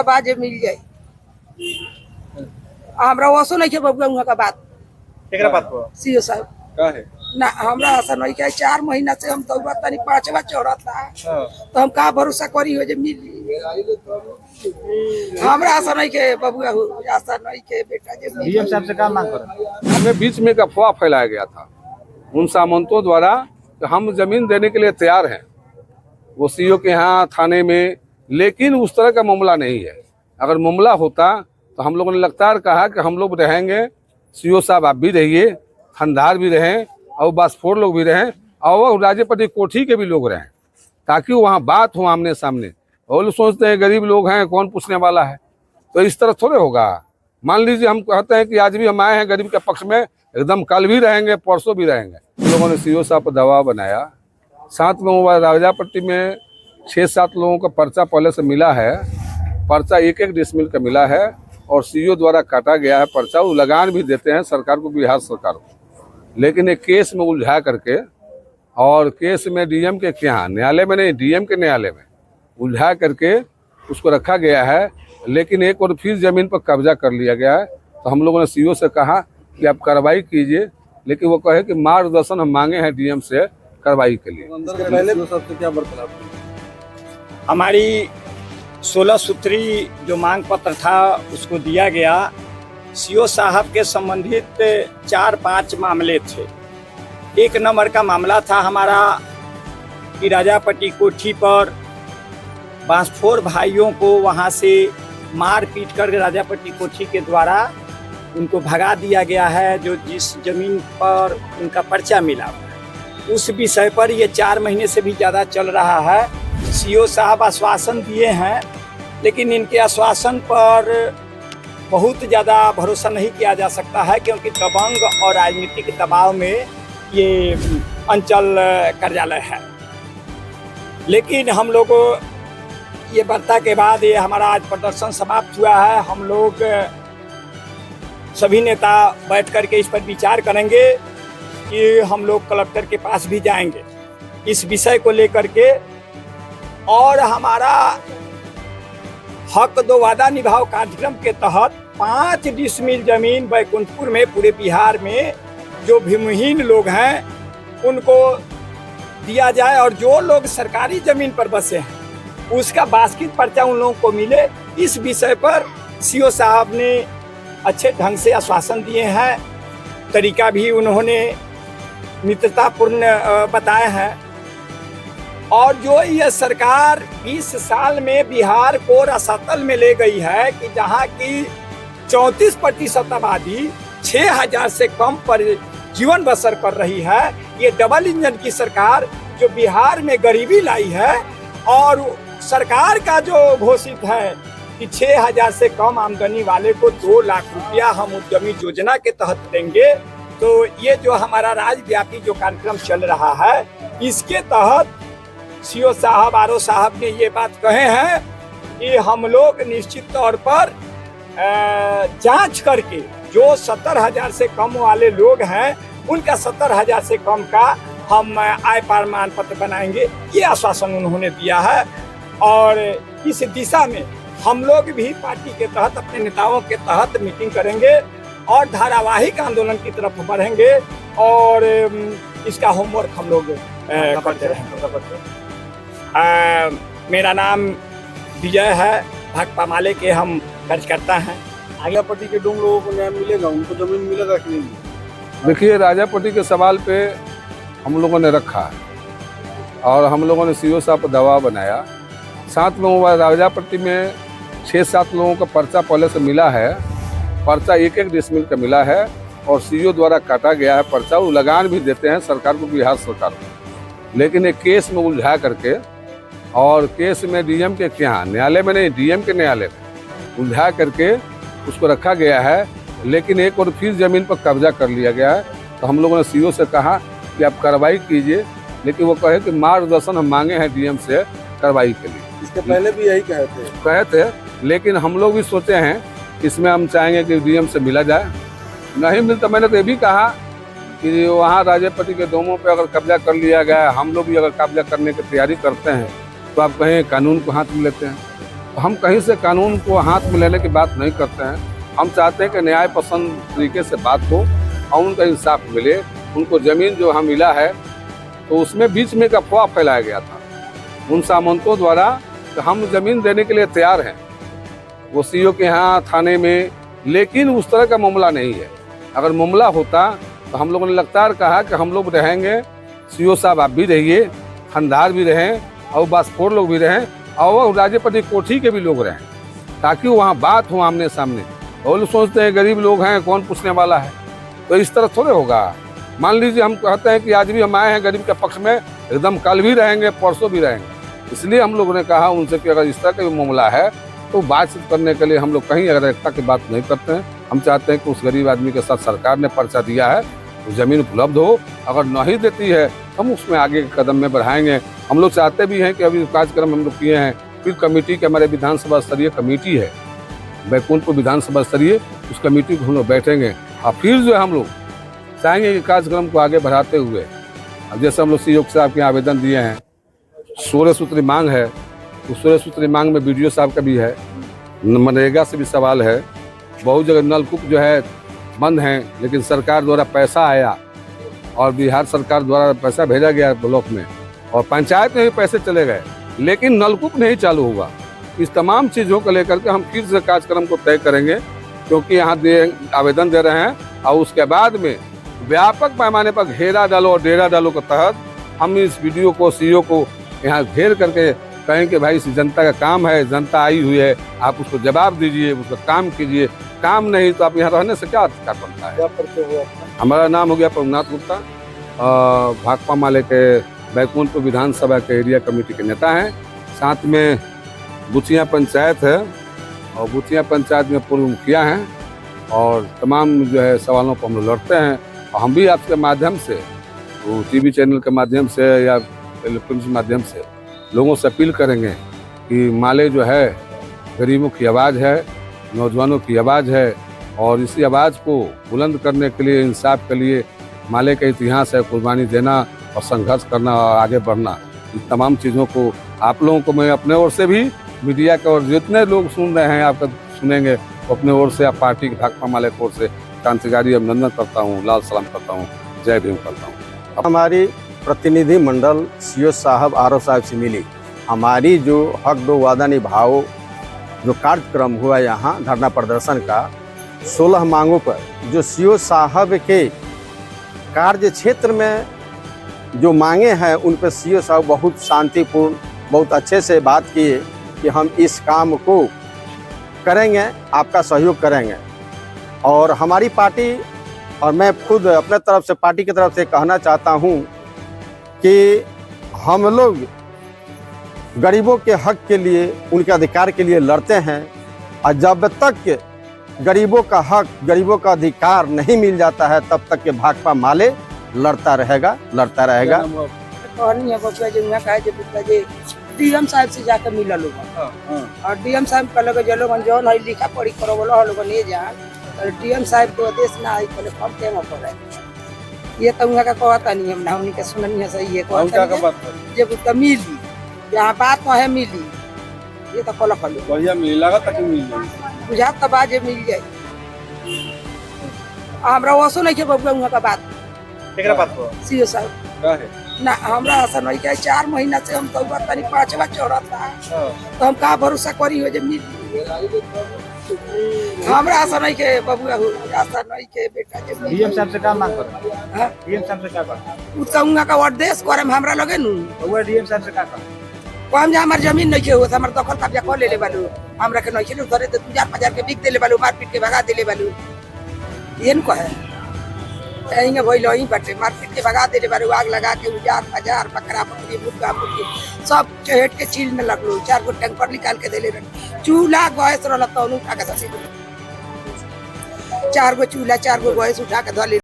तो बाजे मिल जाए। हमरा वसो नहीं के बबुआ उहाँ का बात एकरा बात पर सीओ साहब का है ना हमरा आशा नहीं के 4 महीना से हम दौड़ा तनी 5वां चढ़ता हां तो हम का भरोसा करी हो जे मिली। हमरा आशा नहीं के बबुआ आशा नहीं के बेटा जे डीएम साहब से काम मांग कर हमें बीच में एक अफवाह फैलाया गया था उन सामंतों द्वारा कि हम जमीन देने के लिए तैयार हैं वो सीओ के यहाँ थाने में, लेकिन उस तरह का मामला नहीं है। अगर मामला होता तो हम लोगों ने लगातार कहा कि हम लोग रहेंगे, सीओ साहब आप भी रहिए, थानेदार भी रहें और बास्फोर लोग भी रहें और राजेपटी कोठी के भी लोग रहें, ताकि वहाँ बात हो आमने सामने। और लोग सोचते हैं गरीब लोग हैं कौन पूछने वाला है, तो इस तरह थोड़े होगा। मान लीजिए हम कहते हैं कि आज भी हम आए हैं गरीब के पक्ष में, एकदम कल भी रहेंगे परसों भी रहेंगे। हम लोगों ने सीओ साहब पर दबाव बनाया, साथ में वो राजापट्टी में 6-7 लोगों का पर्चा पहले से मिला है, पर्चा 1-1 डिसमिल का मिला है और सीओ द्वारा काटा गया है पर्चा। वो लगान भी देते हैं सरकार को, बिहार सरकार को, लेकिन एक केस में उलझा करके और केस में डीएम के यहाँ न्यायालय में नहीं, डीएम के न्यायालय में उलझा करके उसको रखा गया है। लेकिन एक और फिर जमीन पर कब्जा कर लिया गया है। तो हम लोगों ने सीओ से कहा कि आप कार्रवाई कीजिए, लेकिन वो कहे कि मार्गदर्शन हम मांगे हैं डीएम से कार्रवाई के लिए। सबसे क्या वार्तालाप हमारी 16 सूत्री जो मांग पत्र था उसको दिया गया। सीओ साहब के संबंधित 4-5 मामले थे। 1 नंबर का मामला था हमारा कि राजापट्टी कोठी पर बांसफोर भाइयों को वहां से मार पीट कर राजापट्टी कोठी के द्वारा उनको भगा दिया गया है, जो जिस जमीन पर उनका पर्चा मिला उस विषय पर ये 4 महीने से भी ज़्यादा चल रहा है। सीओ साहब आश्वासन दिए हैं, लेकिन इनके आश्वासन पर बहुत ज़्यादा भरोसा नहीं किया जा सकता है, क्योंकि दबंग और राजनीतिक दबाव में ये अंचल कार्यालय है। लेकिन हम लोग ये वार्ता के बाद ये हमारा आज प्रदर्शन समाप्त हुआ है। हम लोग सभी नेता बैठ कर के इस पर विचार करेंगे कि हम लोग कलेक्टर के पास भी जाएंगे इस विषय को लेकर के, और हमारा हक दो वादा निभाओ कार्यक्रम के तहत 5 डिसमिल जमीन बैकुंठपुर में पूरे बिहार में जो भूमिहीन लोग हैं उनको दिया जाए, और जो लोग सरकारी जमीन पर बसे हैं उसका बास्केट पर्चा उन लोगों को मिले। इस विषय पर सीओ साहब ने अच्छे ढंग से आश्वासन दिए हैं, तरीका भी उन्होंने मित्रतापूर्ण बताए हैं। और जो ये सरकार 20 साल में बिहार को रसातल में ले गई है कि जहाँ की 34% आबादी 6000 से कम पर जीवन बसर कर रही है, ये डबल इंजन की सरकार जो बिहार में गरीबी लाई है, और सरकार का जो घोषित है कि 6000 से कम आमदनी वाले को 2 लाख रुपया हम उद्यमी योजना के तहत देंगे। तो ये जो हमारा राज्यव्यापी जो कार्यक्रम चल रहा है, इसके तहत सीओ साहब आरओ साहब ने ये बात कहे हैं कि हम लोग निश्चित तौर पर जांच करके जो 70,000 से कम वाले लोग हैं उनका 70,000 से कम का हम आय प्रमाण पत्र बनाएंगे, ये आश्वासन उन्होंने दिया है। और इस दिशा में हम लोग भी पार्टी के तहत अपने नेताओं के तहत मीटिंग करेंगे और धारावाहिक आंदोलन की तरफ बढ़ेंगे, और इसका होमवर्क हम लोग करते रहेंगे। मेरा नाम विजय है, भाकपा माले के हम कार्यकर्ता हैं। राजापट्टी के 2 लोगों को न्याय मिलेगा, उनको जमीन मिलेगा कि नहीं? देखिए, राजापट्टी के सवाल पे हम लोगों ने रखा है और हम लोगों ने सीओ साहब पर दबाव बनाया। साथ में वो राजापट्टी में 6-7 लोगों का पर्चा पहले से मिला है, पर्चा 1-1 डिसमिल का मिला है और सीओ द्वारा काटा गया है पर्चा। वो लगान भी देते हैं सरकार को, बिहार सरकार को, लेकिन एक केस में उलझा करके और केस में डीएम के यहाँ न्यायालय में नहीं, डीएम के न्यायालय में उलझा करके उसको रखा गया है। लेकिन एक और फिर जमीन पर कब्जा कर लिया गया है। तो हम लोगों ने सीओ से कहा कि आप कार्रवाई कीजिए, लेकिन वो कहे कि मार्गदर्शन हम मांगे हैं डीएम से कार्रवाई के लिए। इसके पहले भी यही कहे थे, लेकिन हम लोग भी सोचे हैं इसमें हम चाहेंगे कि डीएम से मिला जाए। नहीं मिलता, मैंने तो ये भी कहा कि वहाँ राजापट्टी के डोमों पे अगर कब्जा कर लिया गया है, हम लोग भी अगर कब्जा करने की तैयारी करते हैं तो आप कहें कानून को हाथ में लेते हैं। तो हम कहीं से कानून को हाथ में लेने की बात नहीं करते हैं। हम चाहते हैं कि न्याय पसंद तरीके से बात हो और उनका इंसाफ मिले। उनको ज़मीन जो हम मिला है तो उसमें बीच में एक अफवाह फैलाया गया था उन सामंतों द्वारा कि हम ज़मीन देने के लिए तैयार हैं वो सीओ के यहाँ थाने में, लेकिन उस तरह का मामला नहीं है। अगर मामला होता तो हम लोगों ने लगातार कहा कि हम लोग रहेंगे, सीओ साहब आप भी रहिए, खंडार भी रहें और बास्फोर लोग भी रहें और राजेपति कोठी के भी लोग रहें, ताकि वहाँ बात हो आमने सामने। और लोग सोचते हैं गरीब लोग हैं कौन पूछने वाला है, तो इस तरह थोड़े होगा। मान लीजिए हम कहते हैं कि आज भी हम आए हैं गरीब के पक्ष में, एकदम कल भी रहेंगे परसों भी रहेंगे। इसलिए हम लोगों ने कहा उनसे कि अगर इस तरह का भी मामला है तो बातचीत करने के लिए हम लोग कहीं अगर एकता की बात नहीं करते हैं। हम चाहते हैं कि उस गरीब आदमी के साथ सरकार ने पर्चा दिया है तो ज़मीन उपलब्ध हो, अगर नहीं देती है हम उसमें आगे के कदम में बढ़ाएंगे। हम लोग चाहते भी हैं कि अभी कार्यक्रम हम लोग किए हैं, फिर कमेटी के हमारे विधानसभा स्तरीय कमेटी है बैकुंठपुर विधानसभा स्तरीय, उस कमेटी को हम लोग बैठेंगे और फिर जो है हम लोग चाहेंगे कि कार्यक्रम को आगे बढ़ाते हुए, अब जैसे हम लोग सीओ साहब के आवेदन दिए हैं, 16 सूत्री मांग है, उस 16 सूत्री मांग में BDO साहब का भी है, मनरेगा से भी सवाल है। बहुत जगह नलकूप जो है बंद हैं, लेकिन सरकार द्वारा पैसा आया और बिहार सरकार द्वारा पैसा भेजा गया ब्लॉक में और पंचायत में भी पैसे चले गए, लेकिन नलकूप नहीं चालू हुआ। इस तमाम चीज़ों को लेकर के हम फिर से कार्यक्रम को तय करेंगे, क्योंकि यहाँ आवेदन दे रहे हैं और उसके बाद में व्यापक पैमाने पर घेरा डालो और डेरा डालो के तहत हम इस BDO को सीओ को यहाँ घेर करके कहें कि भाई इस जनता का काम है, जनता आई हुई है, आप उसको जवाब दीजिए, उसका काम कीजिए। काम नहीं तो आप यहाँ रहने से क्या अधिकार बनता है। क्या परिचय हुआ? हमारा नाम हो गया प्रभुनाथ गुप्ता, भाकपा माले के बैकुंठपुर विधानसभा के एरिया कमेटी के नेता हैं। साथ में बुचिया पंचायत है और बुचिया पंचायत में पूर्व मुखिया हैं और तमाम जो है सवालों पर हम लोग लड़ते हैं। और हम भी आपके माध्यम से, वो TV चैनल के माध्यम से या इलेक्ट्रॉनिक माध्यम से लोगों से अपील करेंगे कि माले जो है गरीबों की आवाज़ है, नौजवानों की आवाज़ है और इसी आवाज़ को बुलंद करने के लिए, इंसाफ के लिए माले का इतिहास है, कुर्बानी देना और संघर्ष करना और आगे बढ़ना। इन तमाम चीज़ों को आप लोगों को मैं अपने ओर से भी, मीडिया के और जितने लोग सुन रहे हैं आपका सुनेंगे, तो अपने ओर से, आप पार्टी के भाकपा माले की ओर से क्रांतिकारी अभिनंदन करता हूँ, लाल सलाम करता हूँ, जय भीम करता हूँ। हमारी प्रतिनिधि मंडल सीओ साहब, RO साहब से मिली। हमारी जो हक दो वादा निभाओ जो कार्यक्रम हुआ यहाँ धरना प्रदर्शन का 16 मांगों पर, जो सीओ साहब के कार्य क्षेत्र में जो मांगे हैं उन पर सीओ साहब बहुत शांतिपूर्ण, बहुत अच्छे से बात किए कि हम इस काम को करेंगे, आपका सहयोग करेंगे। और हमारी पार्टी और मैं खुद अपने तरफ से, पार्टी की तरफ से कहना चाहता हूं कि हम लोग गरीबों के हक के लिए, उनके अधिकार के लिए लड़ते हैं और जब तक गरीबों का हक, गरीबों का अधिकार नहीं मिल जाता है तब तक के भाकपा माले लड़ता रहेगा। DM साहब से जाकर मिला लोग और DM साहब कहल जलो जौन है लिखा पढ़ी करो बोलो हम लोग नहीं जान, DM साहब को आदेश ना आई पहले फॉर्म के में पड़े। ये तो उनका कहता नहीं, हम ना उनके सुननी है सही है कहता जब उसका मिली यहाँ बात है मिली, ये तो कल कल बढ़िया मिलेगा ताकि मिल जाए, बुझा तब आज मिल जाए। हमरा वसो नहीं के बबुआ उनका बात एकरा बात को सीओ साहब का है ना, हमरा ऐसा नहीं क्या 4 महीना से हम तो बात नहीं 5वां चौराता है, तो हम का भरोसा करी हो जब मिल हमरा ऐसा नहीं के बबुआ हो, ऐसा नहीं के बेटा जब DM साहब से का मांग कर? हां DM साहब से का कर? उसका उनका आदेश करे में हमरा लगे नु वो DM साहब से का कर? हम जा हमार जमीन नहीं के हो, हमर दखल कब्जा कर ले बालू, हमरा के नहीं खेलू धरे तो 2000 के बिक देले बालू, मारपीट के भगा देले बालू। ये न कहे एंगे भइल ही बाटे, मारपीट के भगा देले बालू, आग लगा के उजार बाजार बकरा बकरी मुर्गा मुर्गी सब चहेट के चील में लगलो, 4 गो टैंकर निकाल के देले रहे। चूल्हा गैस रहल तो उठा के 4 गो चूल्हा 4 गो गैस उठा के धले।